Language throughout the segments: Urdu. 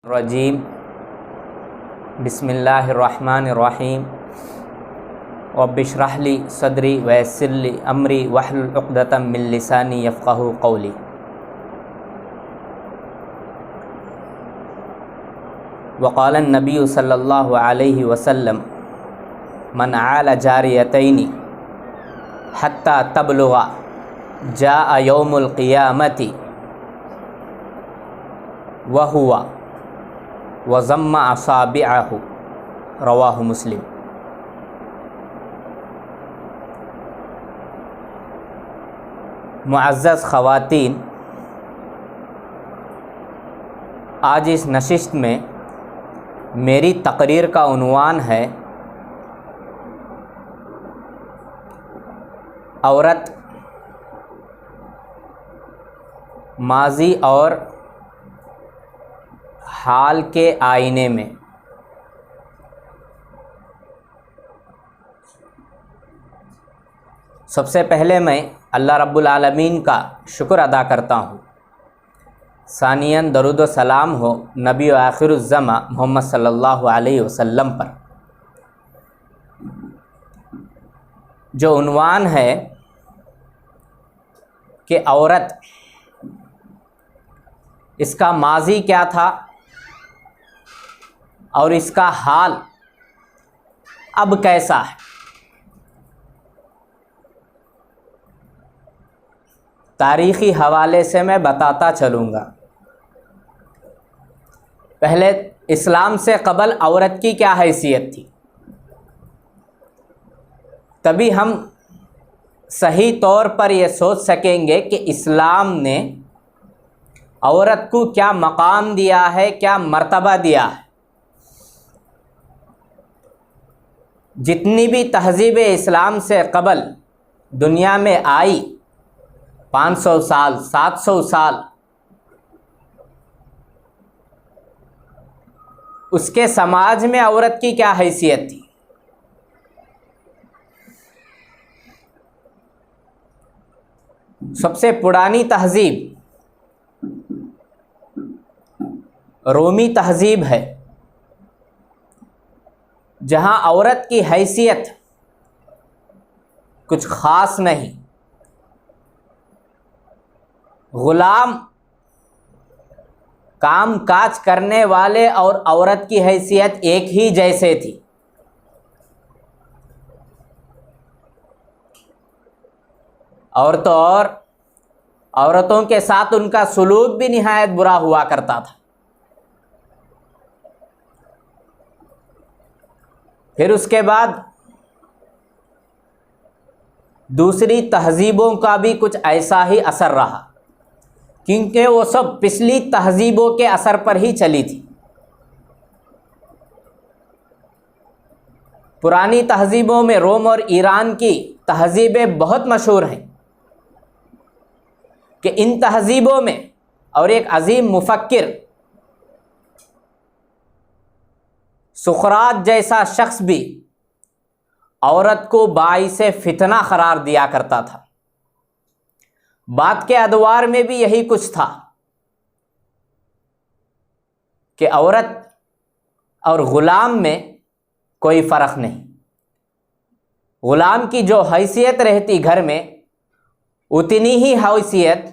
الرجیم بسم اللہ الرحمن الرحیم رب اشرح لی صدری ویسر لی امری واحلل عقدۃ من لسانی یفقہوا قولی۔ وقال النبی صلی اللہ علیہ وسلم من عال جاریتین حتی تبلغ جاء یوم القیامۃ وہو وضم اصابعہ، رواہ مسلم۔ معزز خواتین، آج اس نشست میں میری تقریر کا عنوان ہے عورت ماضی اور حال کے آئینے میں۔ سب سے پہلے میں اللہ رب العالمین کا شکر ادا کرتا ہوں، ثانیاً درود و سلام ہو نبی و آخر الزماں محمد صلی اللہ علیہ وسلم پر۔ جو عنوان ہے کہ عورت، اس کا ماضی کیا تھا اور اس کا حال اب کیسا ہے۔ تاریخی حوالے سے میں بتاتا چلوں گا۔ پہلے اسلام سے قبل عورت کی کیا حیثیت تھی، تبھی ہم صحیح طور پر یہ سوچ سکیں گے کہ اسلام نے عورت کو کیا مقام دیا ہے، کیا مرتبہ دیا ہے۔ جتنی بھی تہذیب اسلام سے قبل دنیا میں آئی، 500 سال 700 سال، اس کے سماج میں عورت کی کیا حیثیت تھی۔ سب سے پرانی تہذیب رومی تہذیب ہے، جہاں عورت کی حیثیت کچھ خاص نہیں، غلام کام کاج کرنے والے اور عورت کی حیثیت ایک ہی جیسے تھی۔ اور تو اور عورتوں کے ساتھ ان کا سلوک بھی نہایت برا ہوا کرتا تھا۔ پھر اس کے بعد دوسری تہذیبوں کا بھی کچھ ایسا ہی اثر رہا، کیونکہ وہ سب پچھلی تہذیبوں کے اثر پر ہی چلی تھی۔ پرانی تہذیبوں میں روم اور ایران کی تہذیبیں بہت مشہور ہیں، کہ ان تہذیبوں میں اور ایک عظیم مفکر سقراط جیسا شخص بھی عورت کو باعث فتنہ قرار دیا کرتا تھا۔ بعد کے ادوار میں بھی یہی کچھ تھا کہ عورت اور غلام میں کوئی فرق نہیں۔ غلام کی جو حیثیت رہتی گھر میں، اتنی ہی حیثیت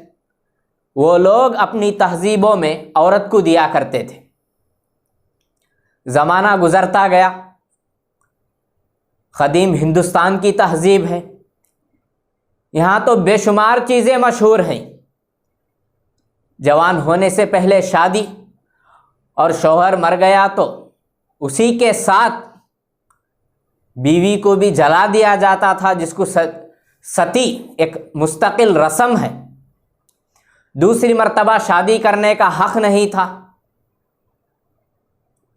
وہ لوگ اپنی تہذیبوں میں عورت کو دیا کرتے تھے۔ زمانہ گزرتا گیا، قدیم ہندوستان کی تہذیب ہے، یہاں تو بے شمار چیزیں مشہور ہیں۔ جوان ہونے سے پہلے شادی، اور شوہر مر گیا تو اسی کے ساتھ بیوی کو بھی جلا دیا جاتا تھا، جس کو ستی ایک مستقل رسم ہے۔ دوسری مرتبہ شادی کرنے کا حق نہیں تھا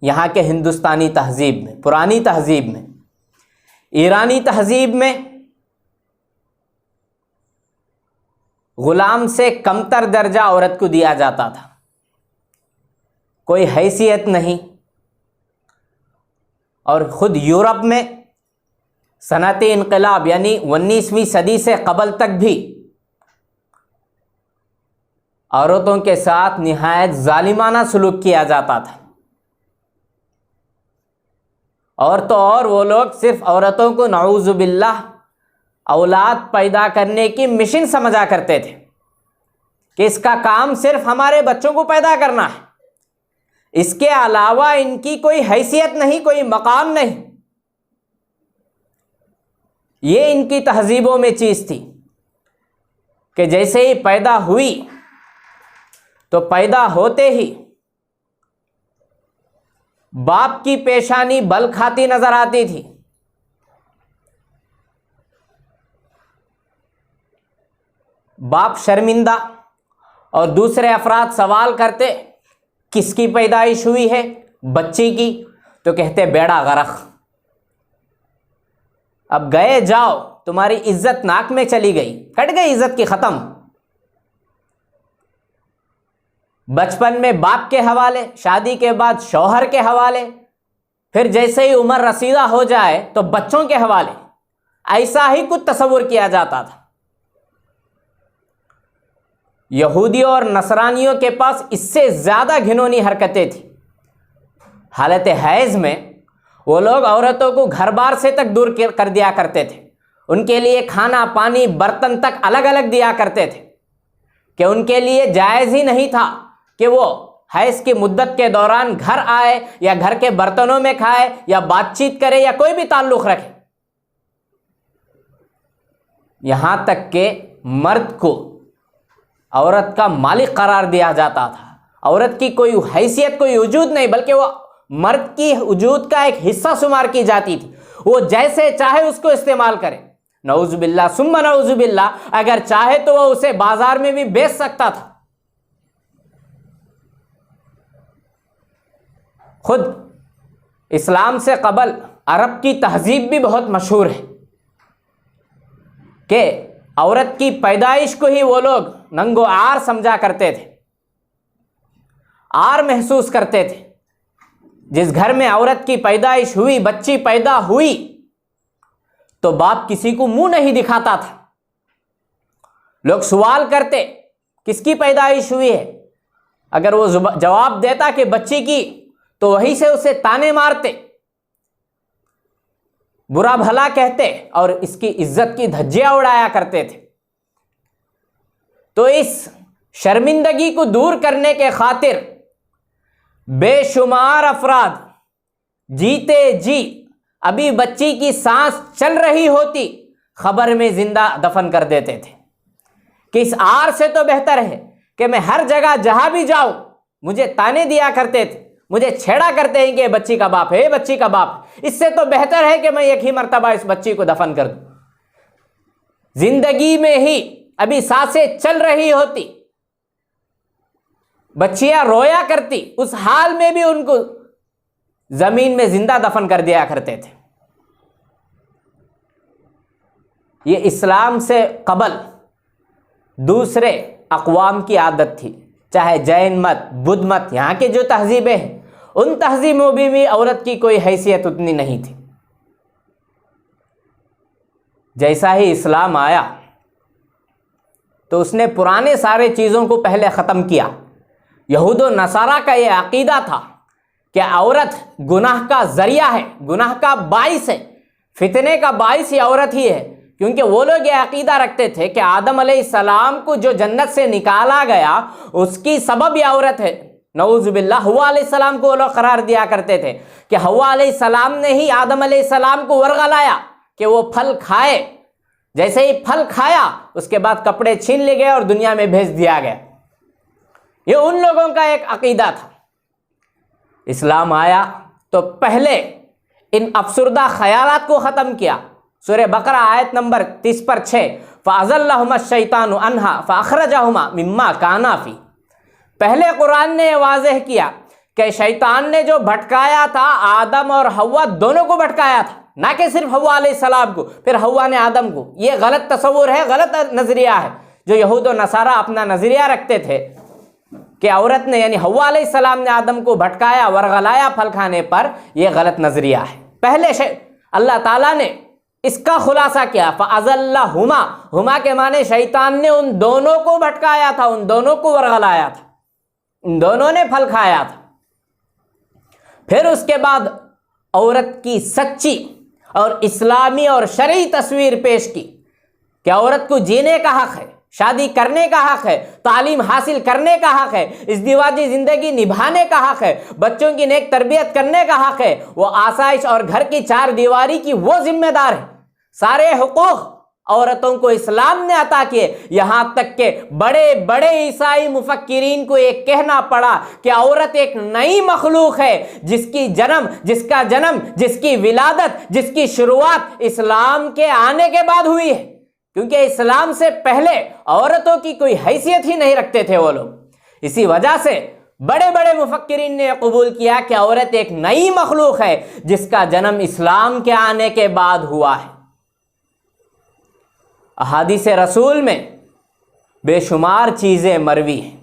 یہاں کے ہندوستانی تہذیب میں۔ پرانی تہذیب میں، ایرانی تہذیب میں غلام سے کمتر درجہ عورت کو دیا جاتا تھا، کوئی حیثیت نہیں۔ اور خود یورپ میں صنعتی انقلاب یعنی 19ویں صدی سے قبل تک بھی عورتوں کے ساتھ نہایت ظالمانہ سلوک کیا جاتا تھا، اور تو اور وہ لوگ صرف عورتوں کو نعوذ باللہ اولاد پیدا کرنے کی مشن سمجھا کرتے تھے کہ اس کا کام صرف ہمارے بچوں کو پیدا کرنا ہے، اس کے علاوہ ان کی کوئی حیثیت نہیں، کوئی مقام نہیں۔ یہ ان کی تہذیبوں میں چیز تھی کہ جیسے ہی پیدا ہوئی تو پیدا ہوتے ہی باپ کی پیشانی بل کھاتی نظر آتی تھی، باپ شرمندہ، اور دوسرے افراد سوال کرتے کس کی پیدائش ہوئی ہے؟ بچی کی، تو کہتے بیڑا غرق، اب گئے جاؤ، تمہاری عزت ناک میں چلی گئی، کٹ گئی عزت کی، ختم۔ بچپن میں باپ کے حوالے، شادی کے بعد شوہر کے حوالے، پھر جیسے ہی عمر رسیدہ ہو جائے تو بچوں کے حوالے، ایسا ہی کچھ تصور کیا جاتا تھا۔ یہودیوں اور نصرانیوں کے پاس اس سے زیادہ گھنونی حرکتیں تھیں۔ حالت حیض میں وہ لوگ عورتوں کو گھر بار سے تک دور کر دیا کرتے تھے، ان کے لیے کھانا پانی برتن تک الگ الگ دیا کرتے تھے کہ ان کے لیے جائز ہی نہیں تھا کہ وہ حیض کی مدت کے دوران گھر آئے یا گھر کے برتنوں میں کھائے یا بات چیت کرے یا کوئی بھی تعلق رکھے۔ یہاں تک کہ مرد کو عورت کا مالک قرار دیا جاتا تھا، عورت کی کوئی حیثیت، کوئی وجود نہیں، بلکہ وہ مرد کی وجود کا ایک حصہ شمار کی جاتی تھی، وہ جیسے چاہے اس کو استعمال کرے، نعوذ باللہ ثم نعوذ باللہ، اگر چاہے تو وہ اسے بازار میں بھی بیچ سکتا تھا۔ خود اسلام سے قبل عرب کی تہذیب بھی بہت مشہور ہے کہ عورت کی پیدائش کو ہی وہ لوگ ننگ و عار سمجھا کرتے تھے، عار محسوس کرتے تھے۔ جس گھر میں عورت کی پیدائش ہوئی، بچی پیدا ہوئی، تو باپ کسی کو منہ نہیں دکھاتا تھا، لوگ سوال کرتے کس کی پیدائش ہوئی ہے، اگر وہ جواب دیتا کہ بچی کی، تو وہیں سے اسے تانے مارتے، برا بھلا کہتے اور اس کی عزت کی دھجیاں اڑایا کرتے تھے۔ تو اس شرمندگی کو دور کرنے کے خاطر بے شمار افراد جیتے جی ابھی بچی کی سانس چل رہی ہوتی خبر میں زندہ دفن کر دیتے تھے کہ اس عار سے تو بہتر ہے کہ میں ہر جگہ جہاں بھی جاؤں، مجھے تانے دیا کرتے تھے، مجھے چھیڑا کرتے ہیں کہ یہ بچی کا باپ ہے، یہ بچی کا باپ ہے، اس سے تو بہتر ہے کہ میں ایک ہی مرتبہ اس بچی کو دفن کر دوں۔ زندگی میں ہی ابھی سانسیں چل رہی ہوتی، بچیاں رویا کرتی، اس حال میں بھی ان کو زمین میں زندہ دفن کر دیا کرتے تھے۔ یہ اسلام سے قبل دوسرے اقوام کی عادت تھی، چاہے جین مت، بدھ مت، یہاں کے جو تہذیبیں ہیں، ان تہذیبوں میں بھی عورت کی کوئی حیثیت اتنی نہیں تھی۔ جیسا ہی اسلام آیا تو اس نے پرانے سارے چیزوں کو پہلے ختم کیا۔ یہود و نصارہ کا یہ عقیدہ تھا کہ عورت گناہ کا ذریعہ ہے، گناہ کا باعث ہے، فتنے کا باعث ہی عورت ہی ہے، کیونکہ وہ لوگ یہ عقیدہ رکھتے تھے کہ آدم علیہ السلام کو جو جنت سے نکالا گیا اس کی سبب یہ عورت ہے۔ نعوذ باللہ، حوا علیہ السلام کو وہ لوگ قرار دیا کرتے تھے کہ حوا علیہ السلام نے ہی آدم علیہ السلام کو ورغلایا کہ وہ پھل کھائے، جیسے ہی پھل کھایا اس کے بعد کپڑے چھین لیے گئے اور دنیا میں بھیج دیا گیا۔ یہ ان لوگوں کا ایک عقیدہ تھا۔ اسلام آیا تو پہلے ان افسردہ خیالات کو ختم کیا۔ سورہ بقرہ آیت نمبر 30 پر 6، فَأَزَلَّهُمَا الشَّيْطَانُ عَنْهَا فَأَخْرَجَهُمَا مِمَّا كَانَا فِيهِ۔ پہلے قرآن نے یہ واضح کیا کہ شیطان نے جو بھٹکایا تھا آدم اور حوا دونوں کو بھٹکایا تھا، نہ کہ صرف حوا علیہ السلام کو، پھر حوا نے آدم کو۔ یہ غلط تصور ہے، غلط نظریہ ہے جو یہود و نصارہ اپنا نظریہ رکھتے تھے کہ عورت نے یعنی حوا علیہ السلام نے آدم کو بھٹکایا، ورغلایا پھل کھانے پر۔ یہ غلط نظریہ ہے۔ پہلے اللہ تعالیٰ نے اس کا خلاصہ کیا؟ فَأَزَلَّهُمَا، ہما کے معنی شیطان نے ان دونوں کو بھٹکایا تھا، ان دونوں کو ورغلایا تھا، ان دونوں نے پھل کھایا تھا۔ پھر اس کے بعد عورت کی سچی اور اسلامی اور شرعی تصویر پیش کی کہ عورت کو جینے کا حق ہے، شادی کرنے کا حق ہے، تعلیم حاصل کرنے کا حق ہے، ازدواجی زندگی نبھانے کا حق ہے، بچوں کی نیک تربیت کرنے کا حق ہے، وہ آسائش اور گھر کی چار دیواری کی وہ ذمہ دار ہے۔ سارے حقوق عورتوں کو اسلام نے عطا کیے، یہاں تک کہ بڑے بڑے عیسائی مفکرین کو یہ کہنا پڑا کہ عورت ایک نئی مخلوق ہے جس کا جنم، جس کی ولادت، جس کی شروعات اسلام کے آنے کے بعد ہوئی ہے، کیونکہ اسلام سے پہلے عورتوں کی کوئی حیثیت ہی نہیں رکھتے تھے وہ لوگ۔ اسی وجہ سے بڑے بڑے مفکرین نے قبول کیا کہ عورت ایک نئی مخلوق ہے جس کا جنم اسلام کے آنے کے بعد ہوا ہے۔ احادیث رسول میں بے شمار چیزیں مروی ہیں،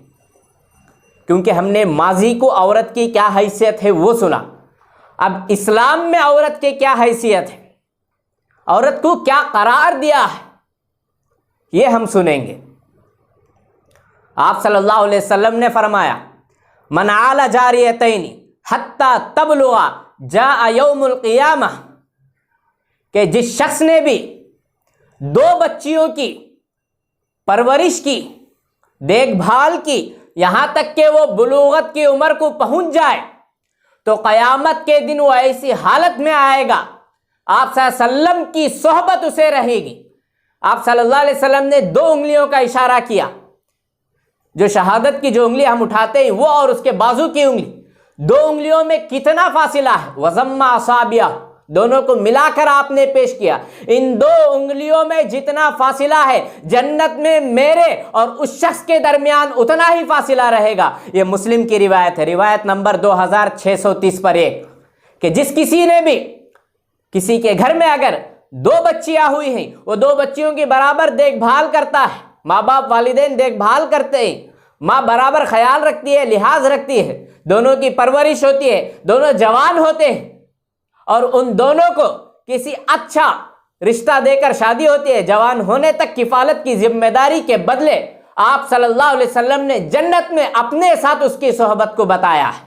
کیونکہ ہم نے ماضی کو عورت کی کیا حیثیت ہے وہ سنا، اب اسلام میں عورت کی کیا حیثیت ہے، عورت کو کیا قرار دیا ہے، یہ ہم سنیں گے۔ آپ صلی اللہ علیہ وسلم نے فرمایا من عال جاریتین حتی تبلغ جاء یوم القیامہ، کہ جس شخص نے بھی دو بچیوں کی پرورش کی، دیکھ بھال کی، یہاں تک کہ وہ بلوغت کی عمر کو پہنچ جائے، تو قیامت کے دن وہ ایسی حالت میں آئے گا آپ صلی اللہ علیہ وسلم کی صحبت اسے رہے گی۔ آپ صلی اللہ علیہ وسلم نے دو انگلیوں کا اشارہ کیا، جو شہادت کی جو انگلی ہم اٹھاتے ہیں وہ اور اس کے بازو کی انگلی، دو انگلیوں میں کتنا فاصلہ ہے، وَضَمَّ أَصَابِعَهُ، دونوں کو ملا کر آپ نے پیش کیا، ان دو انگلیوں میں جتنا فاصلہ ہے جنت میں میرے اور اس شخص کے درمیان اتنا ہی فاصلہ رہے گا۔ یہ مسلم کی روایت ہے، روایت نمبر 2630 پر 1، کہ جس کسی نے بھی کسی کے گھر میں اگر دو بچیاں ہوئی ہیں، وہ دو بچیوں کی برابر دیکھ بھال کرتا ہے، ماں باپ والدین دیکھ بھال کرتے ہیں، ماں برابر خیال رکھتی ہے، لحاظ رکھتی ہے، دونوں کی پرورش ہوتی ہے، دونوں جوان ہوتے ہیں، اور ان دونوں کو کسی اچھا رشتہ دے کر شادی ہوتی ہے، جوان ہونے تک کفالت کی ذمہ داری کے بدلے آپ صلی اللہ علیہ وسلم نے جنت میں اپنے ساتھ اس کی صحبت کو بتایا ہے۔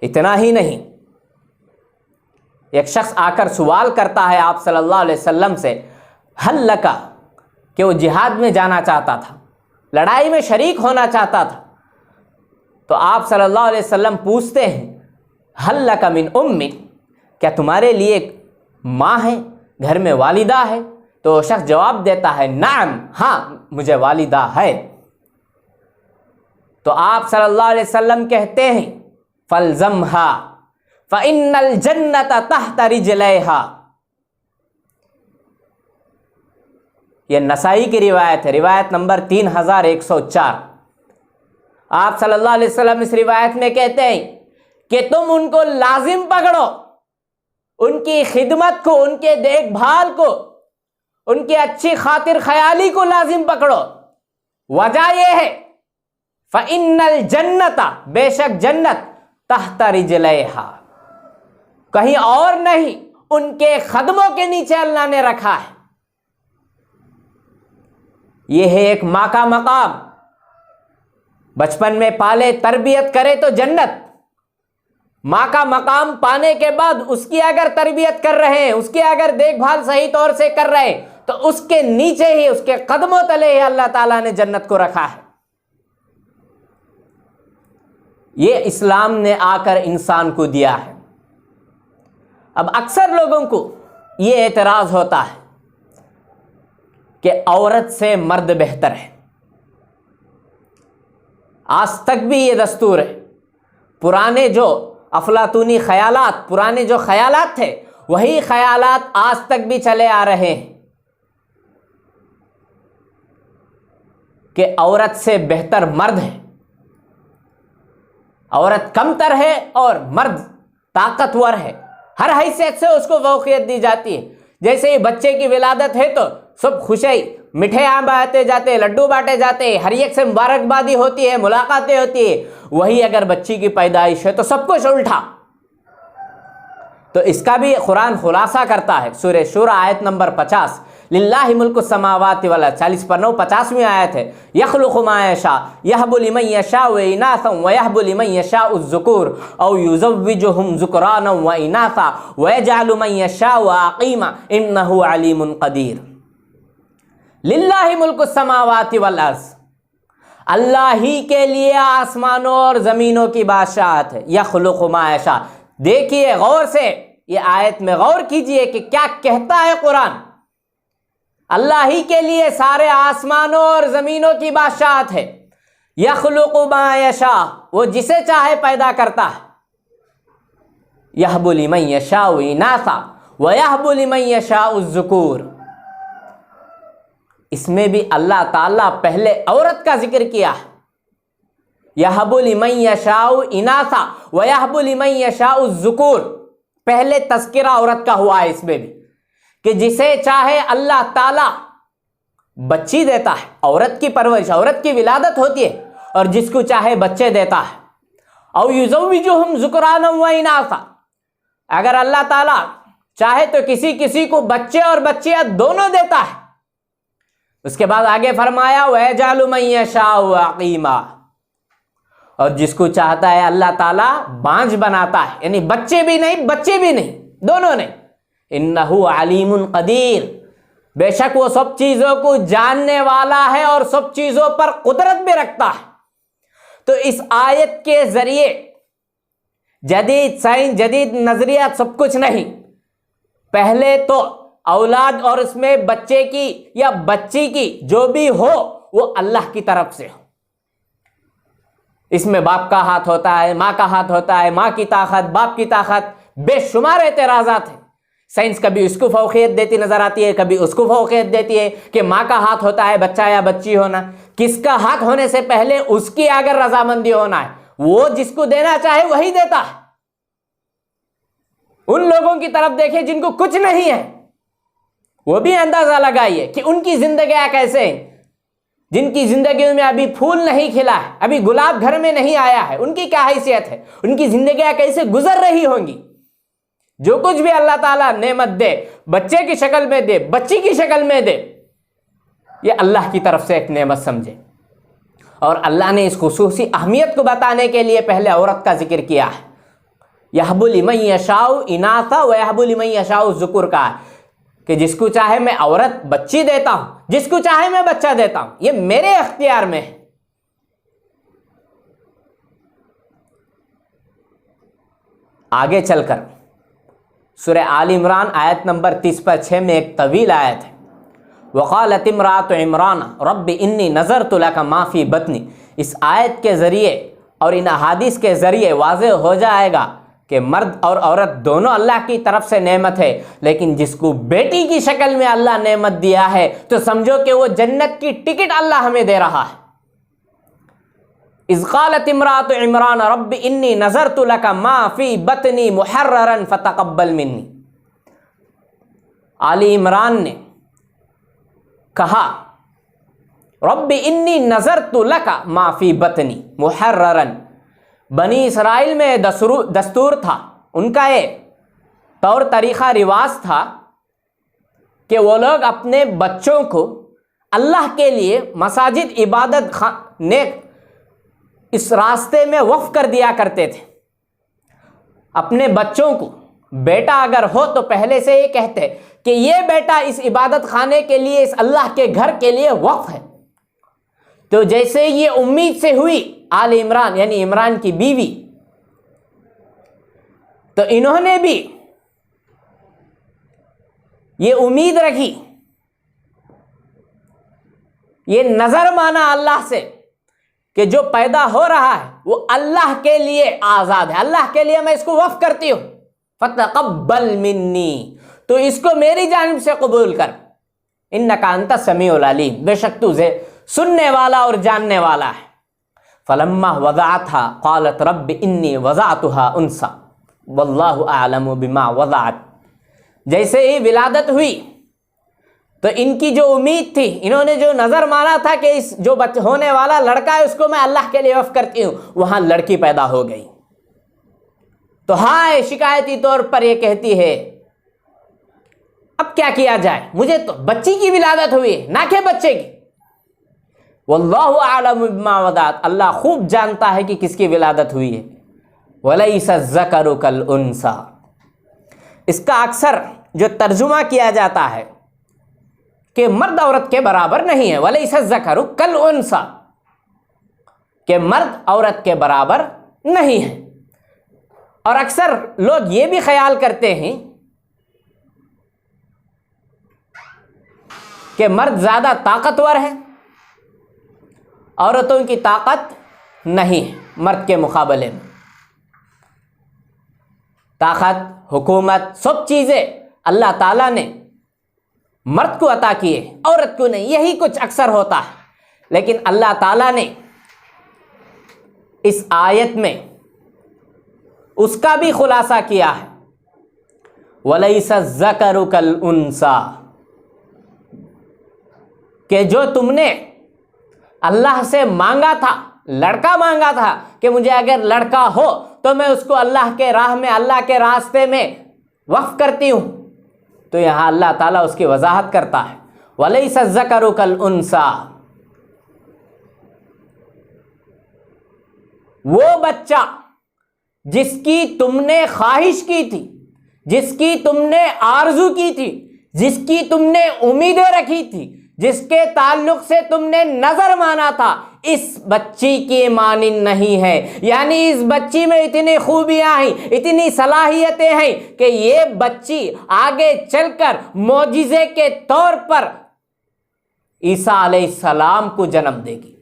اتنا ہی نہیں، ایک شخص آ کر سوال کرتا ہے آپ صلی اللہ علیہ وسلم سے حل لکا، کہ وہ جہاد میں جانا چاہتا تھا، لڑائی میں شریک ہونا چاہتا تھا، تو آپ صلی اللہ علیہ وسلم پوچھتے ہیں حل لک من امی، کیا تمہارے لیے ایک ماں ہے، گھر میں والدہ ہے؟ تو وہ شخص جواب دیتا ہے نعم، ہاں مجھے والدہ ہے۔ تو آپ صلی اللہ علیہ وسلم کہتے ہیں فَالْزَمْهَا فَإِنَّ الْجَنَّةَ تَحْتَ رِجْلَيْهَا۔ یہ نسائی کی روایت ہے، روایت نمبر 3104۔ آپ صلی اللہ علیہ وسلم اس روایت میں کہتے ہیں کہ تم ان کو لازم پکڑو، ان کی خدمت کو، ان کے دیکھ بھال کو، ان کی اچھی خاطر خیالی کو لازم پکڑو۔ وجہ یہ ہے فَإِنَّ الْجَنَّةَ، بے شک جنت، تحت رجلیہا، کہیں اور نہیں، ان کے قدموں کے نیچے اللہ نے رکھا ہے۔ یہ ہے ایک ماں کا مقام، بچپن میں پالے تربیت کرے تو جنت، ماں کا مقام پانے کے بعد اس کی اگر تربیت کر رہے ہیں، اس کی اگر دیکھ بھال صحیح طور سے کر رہے ہیں، تو اس کے نیچے ہی، اس کے قدموں تلے ہی اللہ تعالیٰ نے جنت کو رکھا ہے۔ یہ اسلام نے آ کر انسان کو دیا ہے۔ اب اکثر لوگوں کو یہ اعتراض ہوتا ہے کہ عورت سے مرد بہتر ہے۔ آج تک بھی یہ دستور ہے، پرانے جو افلاطونی خیالات، پرانے جو خیالات تھے، وہی خیالات آج تک بھی چلے آ رہے ہیں کہ عورت سے بہتر مرد ہے، عورت کمتر ہے اور مرد طاقتور ہے، ہر حیثیت سے اس کو فوقیت دی جاتی ہے۔ جیسے ہی بچے کی ولادت ہے تو سب خوشی، مٹھے آم بانٹے جاتے ہیں، لڈو بانٹے جاتے ہیں، ہر ایک سے مبارکبادی ہوتی ہے، ملاقاتیں ہوتی ہیں۔ وہی اگر بچی کی پیدائش ہے تو سب کچھ الٹا، تو اس کا بھی قرآن خلاصہ کرتا ہے سورہ شورى آیت نمبر 50، للہ ملک السماوات والارض، 40 پر 9 50ویں آیت ہے، یخلق ما یشاء یہب لمن یشاء اناثا ویہب لمن یشاء الذکور او یزوجہم ذکرانا واناثا ویجعل من یشاء عقیما انہ علیم قدیر۔ للہ ملک السماوات والارض، اللہ ہی کے لیے آسمانوں اور زمینوں کی بادشاہت ہے، یخلق ما یشاء۔ دیکھیے غور سے، یہ آیت میں غور کیجئے کہ کیا کہتا ہے قرآن۔ اللہ ہی کے لیے سارے آسمانوں اور زمینوں کی بادشاہت ہے، یخلق ما یشاء، وہ جسے چاہے پیدا کرتا ہے، یہب لمن یشاء اناثا ویہب لمن یشاء الذکور۔ اس میں بھی اللہ تعالیٰ پہلے عورت کا ذکر کیا ہے، یہب لمن یشاء اناثا ویہب لمن یشاء الذکور، پہلے تذکرہ عورت کا ہوا ہے اس میں بھی، کہ جسے چاہے اللہ تعالیٰ بچی دیتا ہے، عورت کی پرورش، عورت کی ولادت ہوتی ہے، اور جس کو چاہے بچے دیتا ہے، او یزوجہم ذکرانا و اناثا، اگر اللہ تعالیٰ چاہے تو کسی کو بچے اور بچیاں دونوں دیتا ہے۔ اس کے بعد آگے فرمایا وَيَجْعَلُ مَن يَشَاءُ عَقِيمًا، اور جس کو چاہتا ہے اللہ تعالیٰ بانجھ بناتا ہے، یعنی بچے بھی نہیں بچے بھی نہیں، دونوں نہیں۔ انہ علیم قدیر، بے شک وہ سب چیزوں کو جاننے والا ہے اور سب چیزوں پر قدرت بھی رکھتا ہے۔ تو اس آیت کے ذریعے جدید سائنس، جدید نظریات سب کچھ نہیں، پہلے تو اولاد اور اس میں بچے کی یا بچی کی جو بھی ہو وہ اللہ کی طرف سے ہو۔ اس میں باپ کا ہاتھ ہوتا ہے، ماں کا ہاتھ ہوتا ہے، ماں کی طاقت، باپ کی طاقت، بے شمار اعتراضات ہیں۔ سائنس کبھی اس کو فوقیت دیتی نظر آتی ہے، کبھی اس کو فوقیت دیتی ہے کہ ماں کا ہاتھ ہوتا ہے بچہ یا بچی ہونا، کس کا ہاتھ ہونے سے پہلے اس کی اگر رضامندی ہونا ہے، وہ جس کو دینا چاہے وہی دیتا ہے۔ ان لوگوں کی طرف دیکھیں جن کو کچھ نہیں ہے، وہ بھی اندازہ لگائیے کہ ان کی زندگیاں کیسے ہیں، جن کی زندگیوں میں ابھی پھول نہیں کھلا ہے، ابھی گلاب گھر میں نہیں آیا ہے، ان کی کیا حیثیت ہے، ان کی زندگیاں کیسے گزر رہی ہوں گی۔ جو کچھ بھی اللہ تعالیٰ نعمت دے، بچے کی شکل میں دے، بچی کی شکل میں دے، یہ اللہ کی طرف سے ایک نعمت سمجھے۔ اور اللہ نے اس خصوصی اہمیت کو بتانے کے لیے پہلے عورت کا ذکر کیا ہے، یہب لمن یشاء اناثا ویہب لمن یشاء الذکور کا ہے، کہ جس کو چاہے میں عورت بچی دیتا ہوں، جس کو چاہے میں بچہ دیتا ہوں، یہ میرے اختیار میں ہے۔ آگے چل کر سورہ آل عمران آیت نمبر 30 پر 6 میں ایک طویل آیت ہے، وقالت امرأۃ عمران رب انی نذرت لک ما فی بطنی۔ اس آیت کے ذریعے اور ان احادیث کے ذریعے واضح ہو جائے گا کہ مرد اور عورت دونوں اللہ کی طرف سے نعمت ہے، لیکن جس کو بیٹی کی شکل میں اللہ نعمت دیا ہے تو سمجھو کہ وہ جنت کی ٹکٹ اللہ ہمیں دے رہا ہے۔ اذ قالت امرأۃ عمران رب انی نذرت لک ما فی بطنی محررا فتقبل منی۔ آل عمران نے کہا رب انی نذرت لک ما فی بطنی محررا، بنی اسرائیل میں دستور تھا، ان کا ایک طور طریقہ رواج تھا کہ وہ لوگ اپنے بچوں کو اللہ کے لیے مساجد عبادت نیک اس راستے میں وقف کر دیا کرتے تھے۔ اپنے بچوں کو بیٹا اگر ہو تو پہلے سے یہ کہتے کہ یہ بیٹا اس عبادت خانے کے لیے، اس اللہ کے گھر کے لیے وقف ہے۔ تو جیسے یہ امید سے ہوئی آل عمران یعنی عمران کی بیوی، تو انہوں نے بھی یہ امید رکھی، یہ نظر مانا اللہ سے کہ جو پیدا ہو رہا ہے وہ اللہ کے لیے آزاد ہے، اللہ کے لیے میں اس کو وقف کرتی ہوں، فتقبل منی، تو اس کو میری جانب سے قبول کر، انک انت السمیع العلیم، بے شک تو سننے والا اور جاننے والا ہے۔ فلما وضعتها قالت رب انی وضعتها انثی واللہ اعلم بما وضعت۔ جیسے ہی ولادت ہوئی تو ان کی جو امید تھی، انہوں نے جو نظر مانا تھا کہ اس جو ہونے والا لڑکا ہے اس کو میں اللہ کے لیے وقف کرتی ہوں، وہاں لڑکی پیدا ہو گئی۔ تو ہائے شکایتی طور پر یہ کہتی ہے اب کیا کیا جائے، مجھے تو بچی کی ولادت ہوئی ہے نہ کہ بچے کی۔ واللہ اعلم بما وضعت، اللہ خوب جانتا ہے کہ کس کی ولادت ہوئی ہے۔ ولیس الذکر کالانثی، اس کا اکثر جو ترجمہ کیا جاتا ہے کہ مرد عورت کے برابر نہیں ہے، ولیس الذکر کالانثی، کہ مرد عورت کے برابر نہیں ہے۔ اور اکثر لوگ یہ بھی خیال کرتے ہیں کہ مرد زیادہ طاقتور ہے، عورتوں کی طاقت نہیں ہے مرد کے مقابلے میں۔ طاقت، حکومت، سب چیزیں اللہ تعالیٰ نے مرد کو عطا کیے، عورت کو نہیں، یہی کچھ اکثر ہوتا ہے۔ لیکن اللہ تعالیٰ نے اس آیت میں اس کا بھی خلاصہ کیا ہے، وَلَيْسَ الذَّكَرُ كَالْأُنثَىٰ، کہ جو تم نے اللہ سے مانگا تھا، لڑکا مانگا تھا کہ مجھے اگر لڑکا ہو تو میں اس کو اللہ کے راہ میں، اللہ کے راستے میں وقف کرتی ہوں، تو یہاں اللہ تعالیٰ اس کی وضاحت کرتا ہے وَلَيْسَ الذَّكَرُ كَالْأُنثَىٰ، وہ بچہ جس کی تم نے خواہش کی تھی، جس کی تم نے آرزو کی تھی، جس کی تم نے امیدیں رکھی تھی، جس کے تعلق سے تم نے نظر مانا تھا، اس بچی کی مانند نہیں ہے۔ یعنی اس بچی میں اتنی خوبیاں ہیں، اتنی صلاحیتیں ہیں کہ یہ بچی آگے چل کر معجزے کے طور پر عیسیٰ علیہ السلام کو جنم دے گی۔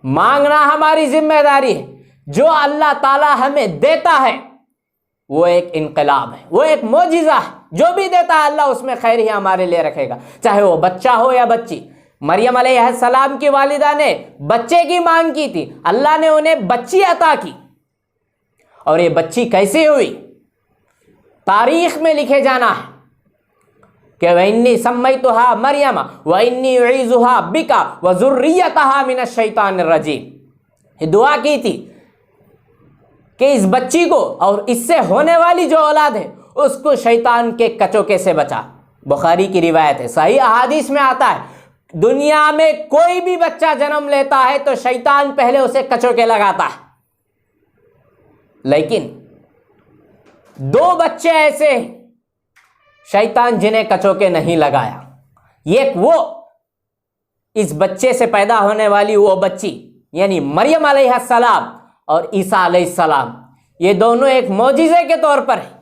مانگنا ہماری ذمہ داری ہے، جو اللہ تعالیٰ ہمیں دیتا ہے وہ ایک انقلاب ہے، وہ ایک معجزہ ہے، جو بھی دیتا ہے اللہ اس میں خیر ہی ہمارے لیے رکھے گا، چاہے وہ بچہ ہو یا بچی۔ مریم علیہ السلام کی والدہ نے بچے کی مانگ کی تھی، اللہ نے انہیں بچی عطا کی، اور یہ بچی کیسے ہوئی تاریخ میں لکھے جانا ہے کہ وَإِنِّي سَمَّيْتُهَا مَرْيَمَ وَإِنِّي أُعِيذُهَا بِكَ وَذُرِّيَّتَهَا مِنَ الشَّيْطَانِ الرَّجِيمِ، یہ دعا کی تھی کہ اس بچی کو اور اس سے ہونے والی جو اولاد ہے اس کو شیطان کے کچوکے سے بچا۔ بخاری کی روایت ہے، صحیح احادیث میں آتا ہے دنیا میں کوئی بھی بچہ جنم لیتا ہے تو شیطان پہلے اسے کچوکے لگاتا ہے، لیکن دو بچے ایسے ہیں شیطان جنہیں کچوکے نہیں لگایا، ایک وہ اس بچے سے پیدا ہونے والی وہ بچی یعنی مریم علیہ السلام اور عیسیٰ علیہ السلام، یہ دونوں ایک معجزے کے طور پر ہیں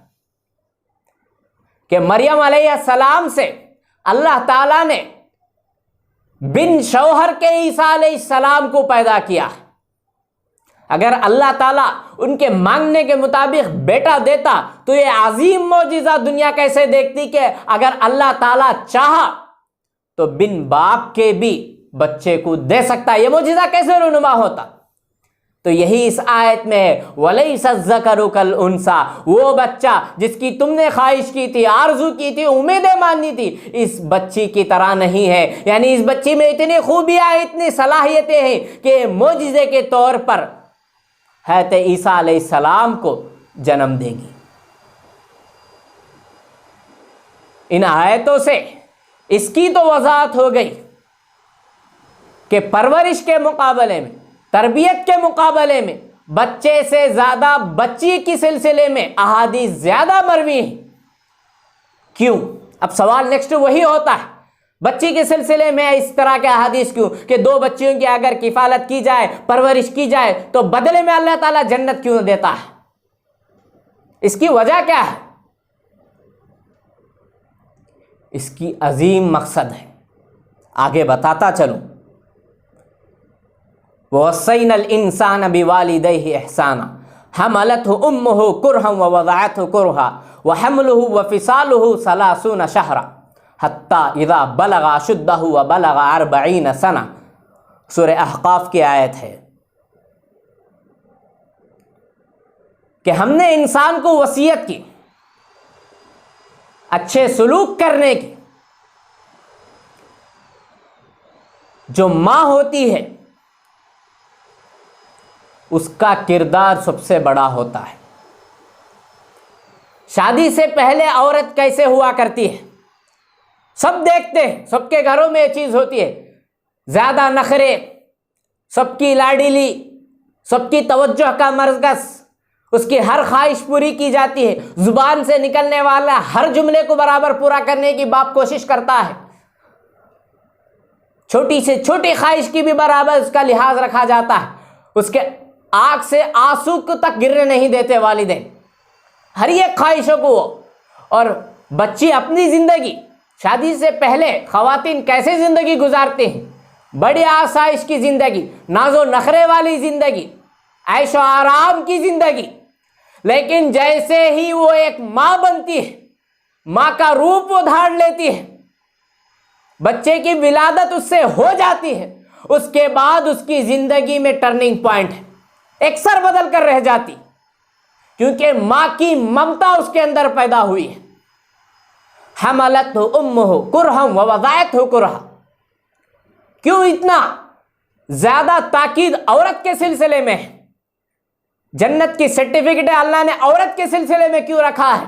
کہ مریم علیہ السلام سے اللہ تعالیٰ نے بن شوہر کے عیسیٰ علیہ السلام کو پیدا کیا۔ اگر اللہ تعالیٰ ان کے مانگنے کے مطابق بیٹا دیتا تو یہ عظیم معجزہ دنیا کیسے دیکھتی کہ اگر اللہ تعالیٰ چاہا تو بن باپ کے بھی بچے کو دے سکتا، یہ معجزہ کیسے رونما ہوتا؟ تو یہی اس آیت میں ہے وَلَيْسَ الذَّكَرُ كَالْأُنثَىٰ، وہ بچہ جس کی تم نے خواہش کی تھی، آرزو کی تھی، امیدیں مانی تھی، اس بچی کی طرح نہیں ہے۔ یعنی اس بچی میں اتنی خوبیاں، اتنی صلاحیتیں ہیں کہ معجزے کے طور پر حضرت عیسیٰ علیہ السلام کو جنم دے گی۔ ان آیتوں سے اس کی تو وضاحت ہو گئی کہ پرورش کے مقابلے میں، تربیت کے مقابلے میں بچے سے زیادہ بچی کی سلسلے میں احادیث زیادہ مروی ہیں۔ کیوں؟ اب سوال نیکسٹ وہی ہوتا ہے، بچی کے سلسلے میں اس طرح کے احادیث کیوں کہ دو بچیوں کی اگر کفالت کی جائے، پرورش کی جائے تو بدلے میں اللہ تعالیٰ جنت کیوں دیتا ہے؟ اس کی وجہ کیا ہے؟ اس کی عظیم مقصد ہے، آگے بتاتا چلوں۔ وَوَصَّيْنَا الْإِنسَانَ بِوَالِدَيْهِ إِحْسَانًا حَمَلَتْهُ أُمُّهُ كُرْهًا وَوَضَعَتْهُ كُرْهًا وَحَمْلُهُ وَفِصَالُهُ 30 شهرًا حَتَّى إِذَا بَلَغَ أَشُدَّهُ وَبَلَغَ 40 سَنَةً، سورہ احقاف کی آیت ہے کہ ہم نے انسان کو وصیت کی اچھے سلوک کرنے کی۔ جو ماں ہوتی ہے اس کا کردار سب سے بڑا ہوتا ہے۔ شادی سے پہلے عورت کیسے ہوا کرتی ہے سب دیکھتے ہیں، سب کے گھروں میں یہ چیز ہوتی ہے، زیادہ نخرے، سب کی لاڈلی، سب کی توجہ کا مرکز، اس کی ہر خواہش پوری کی جاتی ہے، زبان سے نکلنے والا ہر جملے کو برابر پورا کرنے کی باپ کوشش کرتا ہے، چھوٹی سے چھوٹی خواہش کی بھی برابر اس کا لحاظ رکھا جاتا ہے، اس کے آنکھ سے آنسو تک گرنے نہیں دیتے والدین، ہر ایک خواہشوں کو۔ اور بچی اپنی زندگی شادی سے پہلے خواتین کیسے زندگی گزارتے ہیں، بڑی آسائش کی زندگی، ناز و نخرے والی زندگی، عیش و آرام کی زندگی، لیکن جیسے ہی وہ ایک ماں بنتی ہے، ماں کا روپ وہ دھار لیتی ہے، بچے کی ولادت اس سے ہو جاتی ہے، اس کے بعد اس کی زندگی میں ٹرننگ پوائنٹ ہے، ایک سر بدل کر رہ جاتی، کیونکہ ماں کی ممتا اس کے اندر پیدا ہوئی ہے۔ حملتہ امہ کرہا ووضعتہ کرہا، کیوں اتنا زیادہ تاکید عورت کے سلسلے میں ہے؟ جنت کی سرٹیفکیٹ اللہ نے عورت کے سلسلے میں کیوں رکھا ہے؟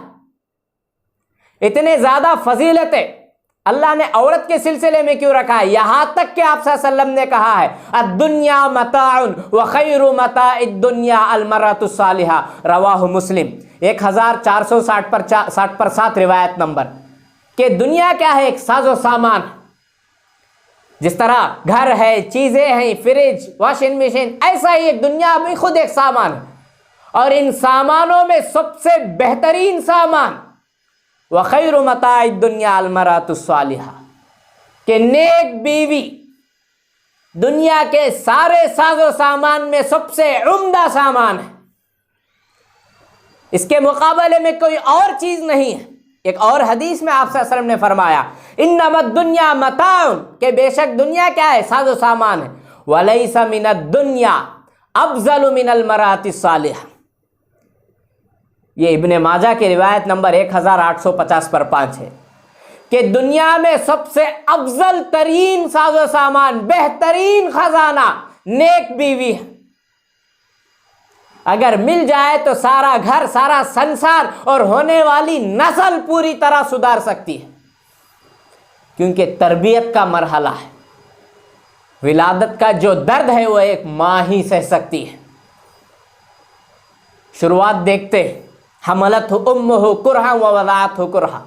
اتنے زیادہ فضیلتیں اللہ نے عورت کے سلسلے میں کیوں رکھا ہے؟ یہاں تک کہ آپ صلی اللہ علیہ وسلم نے کہا ہے الدنیا متاع وخیر متاع الدنیا المرأۃ الصالحہ، رواہ مسلم 1460 پر 7 روایت نمبر، کہ دنیا کیا ہے؟ ایک ساز و سامان، جس طرح گھر ہے، چیزیں ہیں، فریج، واشنگ مشین، ایسا ہی ایک دنیا بھی خود ایک سامان ہے، اور ان سامانوں میں سب سے بہترین سامان وَخَيْرُ مَتَاعِ الدُّنْيَا الْمَرْأَةُ الصَّالِحَةُ، کہ نیک بیوی دنیا کے سارے ساز و سامان میں سب سے عمدہ سامان ہے، اس کے مقابلے میں کوئی اور چیز نہیں ہے۔ ایک اور حدیث میں آپ صلی اللہ علیہ وسلم نے فرمایا انما الدنیا متاع، کہ بے شک دنیا کیا ہے؟ ساز و سامان ہے، ولیس من الدنیا افضل من المرأۃ الصالحہ، یہ ابن ماجہ کی روایت نمبر 1850 پر 5 ہے، کہ دنیا میں سب سے افضل ترین ساز و سامان، بہترین خزانہ نیک بیوی ہے، اگر مل جائے تو سارا گھر، سارا سنسار اور ہونے والی نسل پوری طرح سدھار سکتی ہے، کیونکہ تربیت کا مرحلہ ہے، ولادت کا جو درد ہے وہ ایک ماں ہی سہ سکتی ہے۔ شروعات دیکھتے ہیں، حملتہ امہ کرہا ووضعتہ کرہا،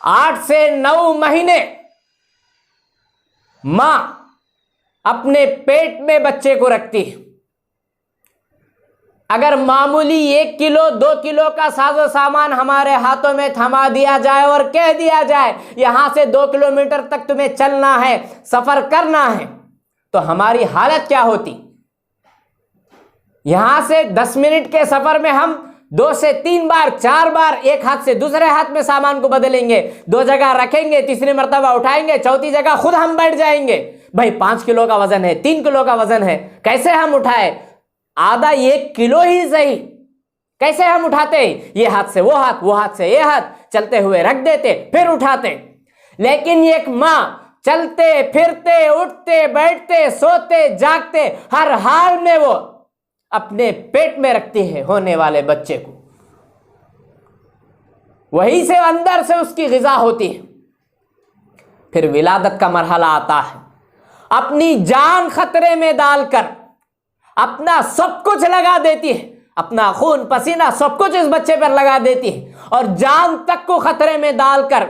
8 سے 9 مہینے ماں اپنے پیٹ میں بچے کو رکھتی ہے، اگر معمولی 1 کلو 2 کلو کا ساز و سامان ہمارے ہاتھوں میں تھما دیا جائے اور کہہ دیا جائے یہاں سے 2 کلومیٹر تک تمہیں چلنا ہے، سفر کرنا ہے، تو ہماری حالت کیا ہوتی؟ یہاں سے 10 منٹ کے سفر میں ہم 2 سے 3 بار 4 بار ایک ہاتھ سے دوسرے ہاتھ میں سامان کو بدلیں گے، 2 جگہ رکھیں گے، تیسری مرتبہ اٹھائیں گے، چوتھی جگہ خود ہم بیٹھ جائیں گے۔ بھائی 5 کلو کا وزن ہے، 3 کلو کا وزن ہے، کیسے ہم اٹھائے؟ آدھا 1 کلو ہی صحیح، کیسے ہم اٹھاتے ہیں؟ یہ ہاتھ سے وہ ہاتھ، وہ ہاتھ سے یہ ہاتھ، چلتے ہوئے رکھ دیتے پھر اٹھاتے۔ لیکن ایک ماں چلتے پھرتے اٹھتے بیٹھتے سوتے جاگتے ہر حال میں وہ اپنے پیٹ میں رکھتی ہے ہونے والے بچے کو، وہی سے اندر سے اس کی غذا ہوتی ہے۔ پھر ولادت کا مرحلہ آتا ہے، اپنی جان خطرے میں ڈال کر اپنا سب کچھ لگا دیتی ہے، اپنا خون پسینہ سب کچھ اس بچے پر لگا دیتی ہے، اور جان تک کو خطرے میں ڈال کر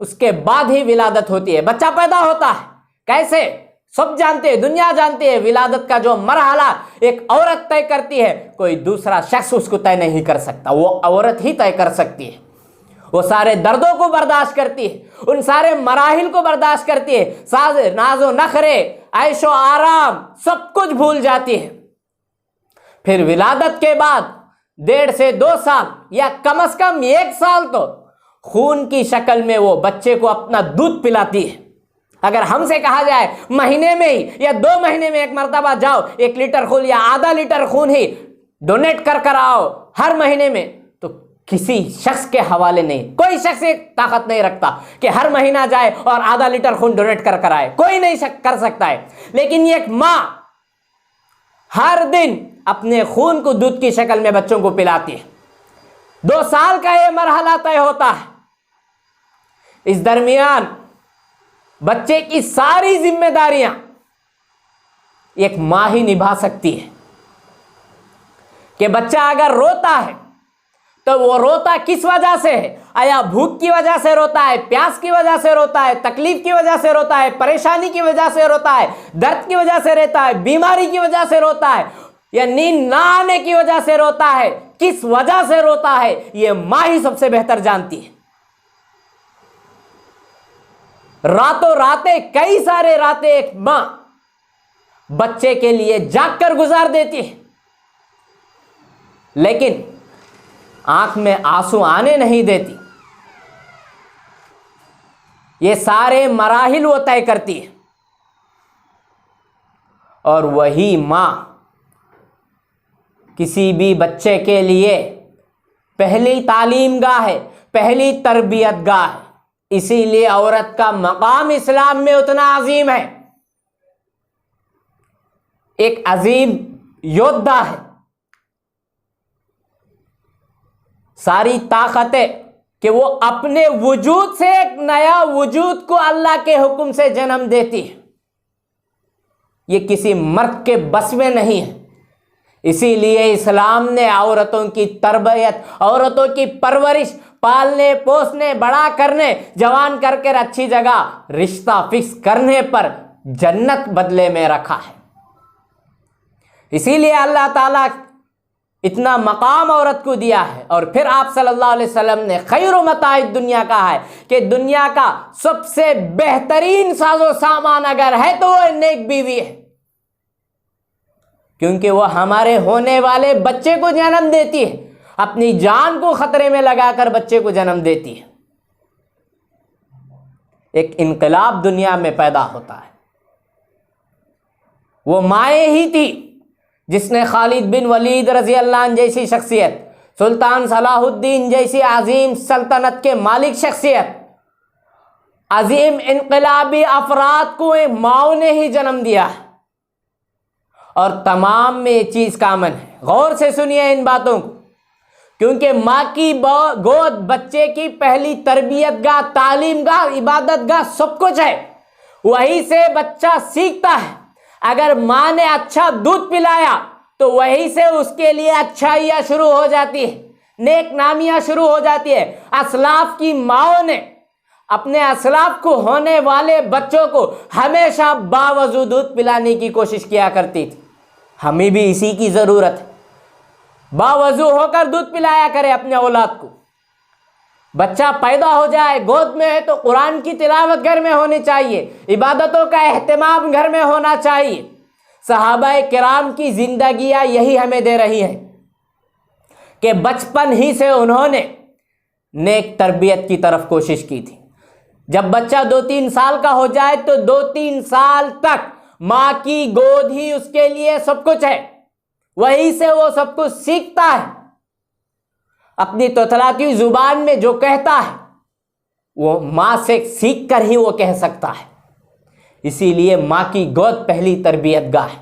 اس کے بعد ہی ولادت ہوتی ہے، بچہ پیدا ہوتا ہے۔ کیسے؟ سب جانتے ہیں، دنیا جانتی ہے، ولادت کا جو مرحلہ ایک عورت طے کرتی ہے کوئی دوسرا شخص اس کو طے نہیں کر سکتا، وہ عورت ہی طے کر سکتی ہے۔ وہ سارے دردوں کو برداشت کرتی ہے، ان سارے مراحل کو برداشت کرتی ہے، ناز و نخرے، عیش و آرام سب کچھ بھول جاتی ہے۔ پھر ولادت کے بعد 1.5 سے 2 سال یا کم از کم 1 سال تو خون کی شکل میں وہ بچے کو اپنا دودھ پلاتی ہے۔ اگر ہم سے کہا جائے مہینے میں ہی یا 2 مہینے میں ایک مرتبہ جاؤ 1 لیٹر خون یا آدھا لیٹر خون ہی ڈونیٹ کر آؤ ہر مہینے میں، تو کسی شخص کے حوالے نہیں، کوئی شخص ایک طاقت نہیں رکھتا کہ ہر مہینہ جائے اور آدھا لیٹر خون ڈونیٹ کر آئے، کوئی نہیں کر سکتا ہے۔ لیکن یہ ایک ماں ہر دن اپنے خون کو دودھ کی شکل میں بچوں کو پلاتی ہے. 2 سال کا یہ مرحلہ طے ہوتا ہے. اس درمیان بچے کی ساری ذمہ داریاں ایک ماں ہی نبھا سکتی ہے. کہ بچہ اگر روتا ہے تو وہ روتا کس وجہ سے ہے؟ آیا بھوک کی وجہ سے روتا ہے، پیاس کی وجہ سے روتا ہے، تکلیف کی وجہ سے روتا ہے، پریشانی کی وجہ سے روتا ہے، درد کی وجہ سے روتا ہے، بیماری کی وجہ سے روتا ہے، یا نیند نہ آنے کی وجہ سے روتا ہے؟ کس وجہ سے روتا ہے یہ ماں ہی سب سے بہتر جانتی ہے. راتوں راتیں، کئی سارے راتیں ایک ماں بچے کے لیے جاگ کر گزار دیتی ہے، لیکن آنکھ میں آنسو آنے نہیں دیتی. یہ سارے مراحل وہ طے کرتی ہے. اور وہی ماں کسی بھی بچے کے لیے پہلی تعلیم گاہ ہے، پہلی تربیت گاہ ہے. اسی لیے عورت کا مقام اسلام میں اتنا عظیم ہے. ایک عظیم یودھا ہے. ساری طاقتیں کہ وہ اپنے وجود سے ایک نیا وجود کو اللہ کے حکم سے جنم دیتی ہے. یہ کسی مرد کے بس میں نہیں ہے. اسی لیے اسلام نے عورتوں کی تربیت، عورتوں کی پرورش، پالنے پوسنے، بڑا کرنے، جوان کر کے اچھی جگہ رشتہ فکس کرنے پر جنت بدلے میں رکھا ہے. اسی لیے اللہ تعالیٰ اتنا مقام عورت کو دیا ہے. اور پھر آپ صلی اللہ علیہ وسلم نے خیر متاع الدنیا کہا ہے کہ دنیا کا سب سے بہترین ساز و سامان اگر ہے تو وہ نیک بیوی ہے، کیونکہ وہ ہمارے ہونے والے بچے کو جنم دیتی ہے، اپنی جان کو خطرے میں لگا کر بچے کو جنم دیتی ہے. ایک انقلاب دنیا میں پیدا ہوتا ہے. وہ مائیں ہی تھی جس نے خالد بن ولید رضی اللہ عنہ جیسی شخصیت، سلطان صلاح الدین جیسی عظیم سلطنت کے مالک شخصیت، عظیم انقلابی افراد کو ماؤں نے ہی جنم دیا ہے. اور تمام میں یہ چیز کامن ہے. غور سے سنیے ان باتوں کو، کیونکہ ماں کی گود بچے کی پہلی تربیت گاہ، تعلیم گاہ، عبادت گاہ، سب کچھ ہے. وہیں سے بچہ سیکھتا ہے. اگر ماں نے اچھا دودھ پلایا تو وہیں سے اس کے لیے اچھائیاں شروع ہو جاتی ہے، نیک نامیاں شروع ہو جاتی ہے. اسلاف کی ماؤں نے اپنے اسلاف کو ہونے والے بچوں کو ہمیشہ باوضو دودھ پلانے کی کوشش کیا کرتی تھی. ہمیں بھی اسی کی ضرورت ہے. باوضو ہو کر دودھ پلایا کرے اپنے اولاد کو. بچہ پیدا ہو جائے گود میں ہے تو قرآن کی تلاوت گھر میں ہونی چاہیے، عبادتوں کا اہتمام گھر میں ہونا چاہیے. صحابہ کرام کی زندگیاں یہی ہمیں دے رہی ہیں کہ بچپن ہی سے انہوں نے نیک تربیت کی طرف کوشش کی تھی. جب بچہ 2-3 سال کا ہو جائے تو 2-3 سال تک ماں کی گود ہی اس کے لیے سب کچھ ہے. وہیں سے وہ سب کچھ سیکھتا ہے. اپنی توتلاتی زبان میں جو کہتا ہے وہ ماں سے سیکھ کر ہی وہ کہہ سکتا ہے. اسی لیے ماں کی گود پہلی تربیت گاہ ہے.